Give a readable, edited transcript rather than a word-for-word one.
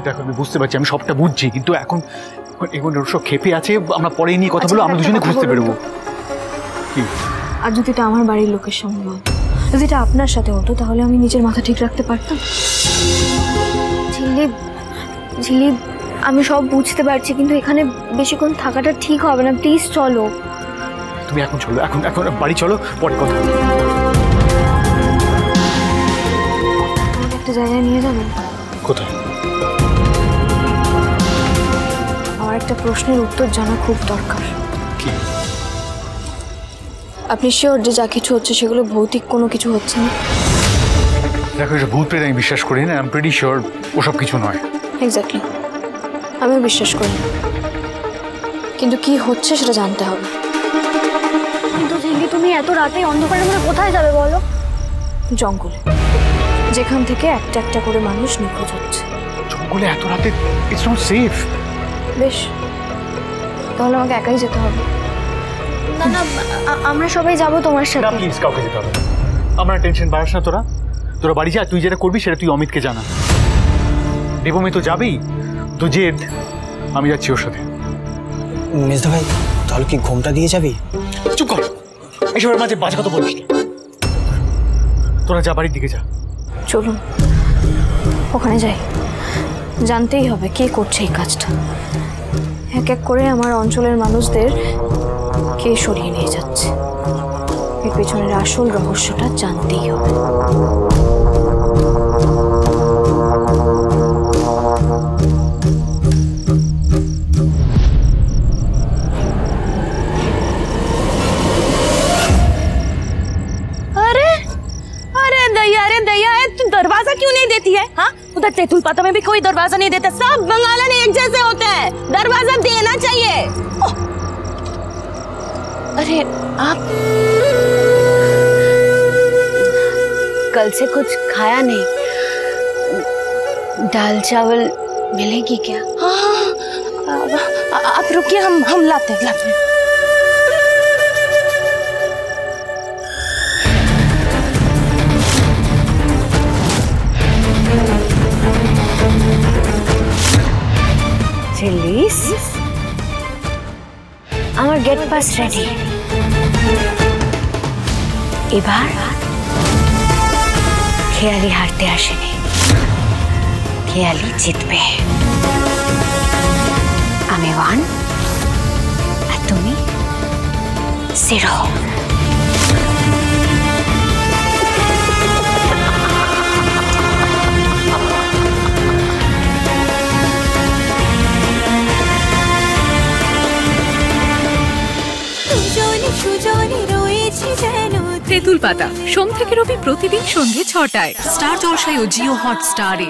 দেখো আমি বুঝতে পারছি, আমি সবটা বুঝছি, কিন্তু এখন এখন সব খেপে আছে, আমরা পরে নিয়ে কথা বলবো, আমরা দুজনে খুঁজতে বেরোবো। কি আর যদি এটা আমার বাড়ির লোকের সঙ্গে হতো, যদি এটা আপনার সাথে হতো, তাহলে আমি নিজের মাথা ঠিক রাখতে পারতাম? ঝিলিপ ঝিলিপ, আমি সব বুঝতে পারছি, কিন্তু এখানে বেশিক্ষণ থাকাটা ঠিক হবে না, প্লিজ চলো। তুমি এখন চলো, এখন এখন বাড়ি চলো, পরে কথা বলবো। আমাকে একটা জায়গায় নিয়ে যাবেন? কোথায়? আমার একটা প্রশ্নের উত্তর জানা খুব দরকার। কি? আপনি শিওর যে যা কিছু হচ্ছে সেগুলো ভৌতিক কোনো কিছু হচ্ছে না? দেখো, এটা ভূত প্রেত আমি বিশ্বাস করি না, আই এম প্রিটি শিওর ওসব কিছু নয়। এক্স্যাক্টলি, আমিও বিশ্বাস করি না, কিন্তু কি হচ্ছে সেটা জানতে হবে। কিন্তু ঝিঙ্গি, তুমি এত রাতে অন্ধকারের মধ্যে কোথায় যাবে বলো? জঙ্গলে, যেখান থেকে একটা একটা করে মানুষ নিখোঁজ হচ্ছে। জঙ্গলে এত রাতে? It's not safe. বেশ, তাহলে আমাকে একাই যেতে হবে। না না, আমরা সবাই যাব তোমার সাথে। না প্লিজ, কাউকে যেতে হবে না। আমার টেনশন বাড়াস না, তোরা তোরা বাড়ি যা, তুই যেটা করবি সেটা তুই অমিতকে জানা। দেবমে তো যাবেই, তো জেদ আমি যাচ্ছি ওর সাথে। মেজদা ভাই, তাহলে কি ঘুমটা দিয়ে যাবি? চুপ কর, এসবের মাঝে বাজে কথা বলিস না। তোরা যা, বাড়ির দিকে যা। চলুন ওখানে যাই, জানতেই হবে কে করছে এই কাজটা। এক এক করে আমার অঞ্চলের মানুষদের কে সরিয়ে নিয়ে যাচ্ছে, এর পেছনের আসল রহস্যটা জানতেই হবে। अरे दैया है, तू दरवाजा क्यों नहीं देती है? हाँ, उधर तेतुल पाता में भी कोई दरवाजा नहीं देता, सब बंगालन एक जैसे होते हैं, दरवाजा देना चाहिए। अरे आप कल से कुछ खाया नहीं, दाल चावल मिलेगी क्या? हाँ, आप रुकिए, हम लाते हैं। ঝিলিস, আমার গেট পাস রেডি। এবার খেয়ালি হারতে আসেনি, খেয়ালি জিতবে। আমি 1 আর তুমি 0। তেঁতুল পাতা সোম থেকে রবি প্রতিদিন সন্ধ্যে 6টায় স্টার জলসায় ও জিও হটস্টারে।